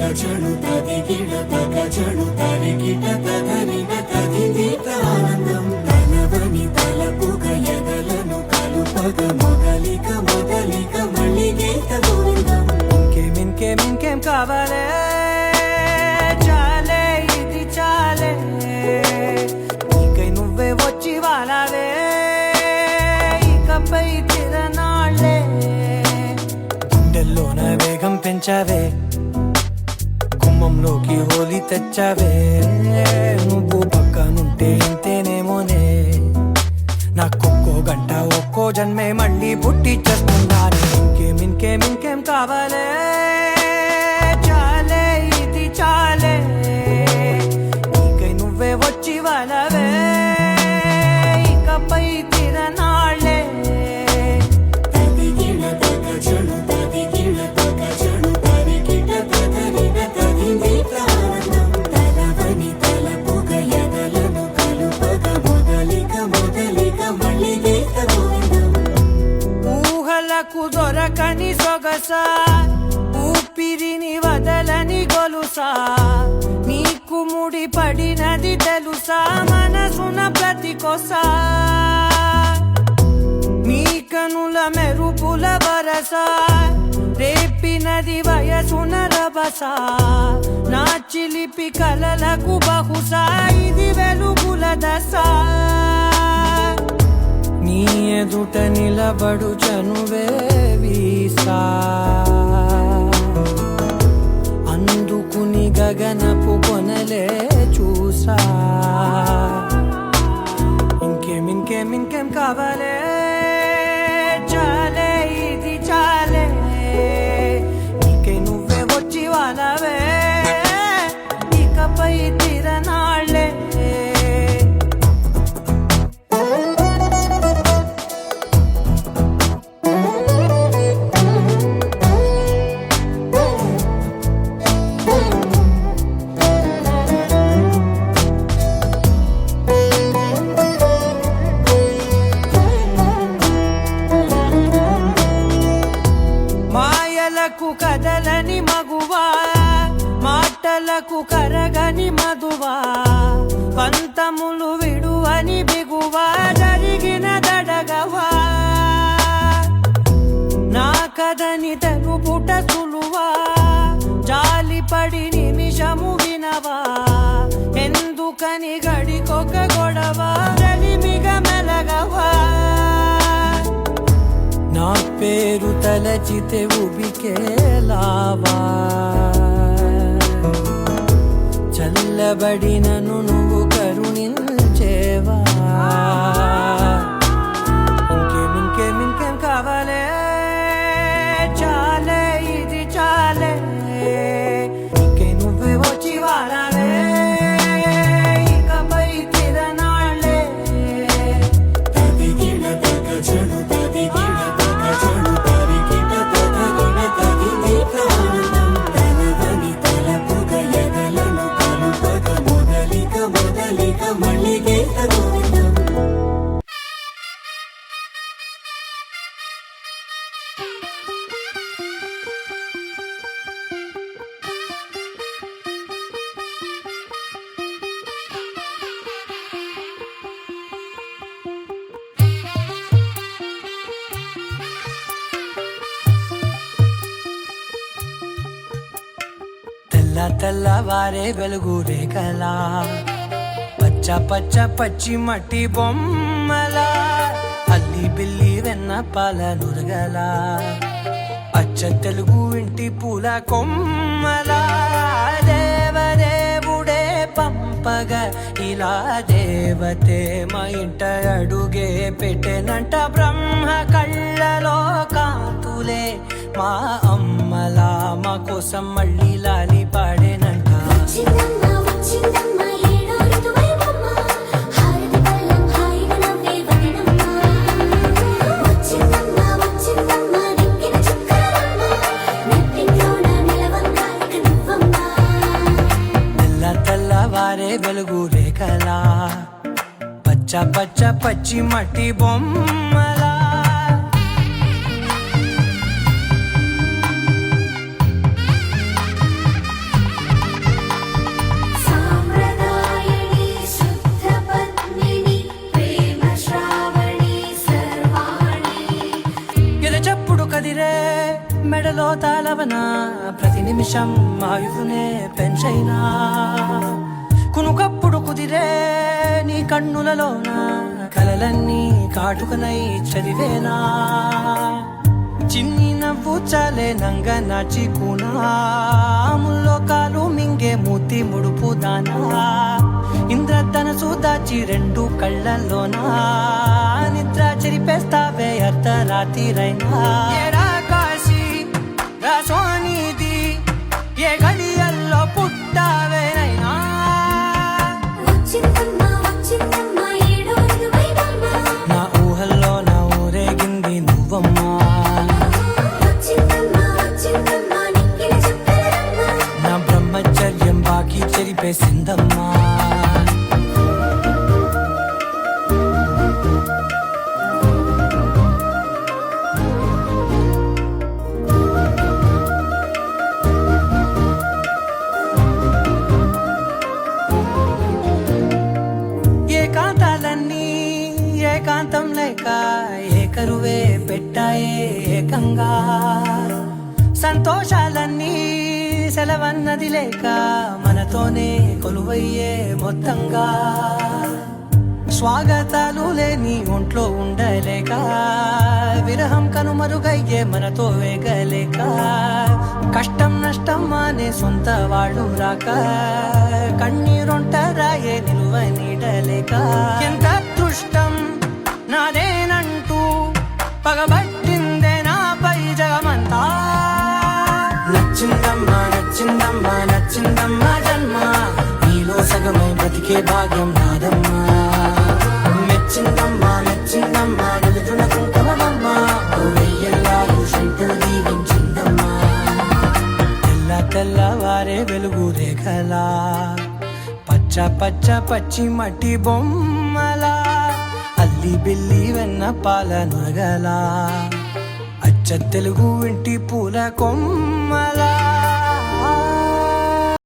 తగచడు తదిగిడ తగచడు తరిగిట తదరిన తదిదీత ఆనందం తలవని తలపుగ ఎదలను కలుపగ మొదలిక మొదలిక మళ్ళీ గీత గోవిందం ఇంకేం కావాలే చాలే ఇది చాలే నీకై నువ్వే వచ్చి వాలావే ఇకపై తిరనాళ్ళే గుండెల్లోన వేగం పెంచావే గుమ్మంలోకి హోలీ తెచ్చావే నువ్వు పక్కనుంటే ఇంతేనేమోనే నాకొక్కో గంట ఒక్కో జన్మే మళ్ళీ పుట్టి చేస్తున్నాను ఇంకేం కావాలే చాలే ఇది చాలే నీకై నువ్వే వచ్చి వాలవే ఇకపై తిరనాళ్ళే తదిగిడ తగచడు తదిగిడ తగచడు తరిగిట తదరిన తదిదీత ఆనందం తలవని తలపుగ ఎదలను కలుపగ మొదలిక మొదలిక మళ్ళీ గీత గోవిందం ఊహలకు దొరకని సొగసా ఊపిరిని వదలని గొలుసా నీకు ముడి పడినది తెలుసా మనసున ప్రతి కొసా నీ కనుల మెరుపుల వరసా రేపినది వయసున రభసా నా చిలిపి కలలకు బహుశా ఇది వెలుగుల దశ నీ ఎదుట నిలబడు చనువే వీసా అందుకుని గగనపు కొనలే చూసా ఇంకేం కావాలే చాలే ఇది చాలే నీకై నువ్వే వచ్చి వాలవే ఇకపై తిరనాళ్ళే మాయలకు కదలని మగువా మాటలకు కరగని మధువా పంతములు విడువని బిగువా జరిగిన దడగవా నా కదని తెలుపుట సులువా జాలిపడి నిమిషము వినవా ఎందుకని గడికొక గొడవ రలిమిగ మెలగవా నా పేరు తలచితే ఉబికేలావా చల్లబడినను నువ్వు కరుణించేవా ఇంకేం కావాలే చాలే ఇది చాలే నీకై నువ్వే వచ్చి వాలవే ఇకపై తిరనాళ్ళే తదిగిడ తగచడు తదిగిడ తగచడు తరిగిట తదరిన తదిదీత ఆనందం తలవని తలపుగ ఎదలను కలుపగ మొదలిక మొదలిక మళ్ళీ గీత గోవిందం తెల్లవారే వెలుగు రేఖలా పచ్చ పచ్చి మట్టి బొమ్మలా అల్లి బిల్లి వెన్న పాల నురగలా అచ్చ తెలుగు ఇంటి పూల కొమ్మలా దేవదేవుడే పంపగ ఇలా దేవతే మా ఇంట అడుగే పెట్టెనంట బ్రహ్మ కళ్ళలో కాంతులే మా అమ్మలా మా కోసం మళ్ళీ లాలి పాడేనంట తెల్లవారే వెలుగు రేఖలా పచ్చ పచ్చి మట్టి బొమ్మలా భావన ప్రతి నిమిషం ఆయువునే పెంచైనా కునుకప్పుడు కుదిరే నీ కన్నులలోన కలలన్నీ కాటుకనై చదివేనా చిన్ని నవ్వు చాలే నంగ నాచి కూనాముల్లో కాలు మింగే మూతి ముడుపు దానా ఇంద్రధనసు దాచి రెండు కళ్ళల్లోనా నిద్ర చెరిపేస్తావే అర్ధరాత్రిరైనా ఏరా కాశీ రా సోనిది ఏ గడియల్లో పుట్టావేనైనా నా ఊహల్లో నా ఊరేగింది నువ్వమ్మా నా బ్రహ్మచర్యం బాకీ చెరిపేసిందమ్మా ఏకాంతాలన్నీ ఏకాంతం లేక ఏకరువే పెట్టాయే ఏకంగా సంతోషాలన్నీ సెలవన్నది లేక మనతోనే కొలువయ్యే మొత్తంగా స్వాగతాలు లేని ఒంట్లో ఉండలేక విరహం కనుమరుగయ్యే మనతో వేగలేక కష్టం నష్టం అనే సొంత వాడు రాక కన్నీరొంటరాయే నిలువ నీడలేక ఎంత అదృష్టం నాదేనంటూ పగబట్టిందే నాపై జగమంతా నచ్చిందమ్మా నచ్చిందమ్మా నచ్చిందమ్మా జన్మ నీలో సగమై బ్రతికే భాగ్యం నాదమ్మా మెచ్చిందమ్మా మెచ్చిందమ్మా నిలుతున్న కుంకుమమ్మా వెయ్యల్లాలు శంకరు దీవించిందమ్మా తెల్ల తెల్లవారే వెలుగు రేఖలా పచ్చ పచ్చ పచ్చి మట్టి బొమ్మలా అల్లి బిల్లి వెన్న పాల నురగలా అచ్చ తెలుగు ఇంటి పూల కొమ్మలా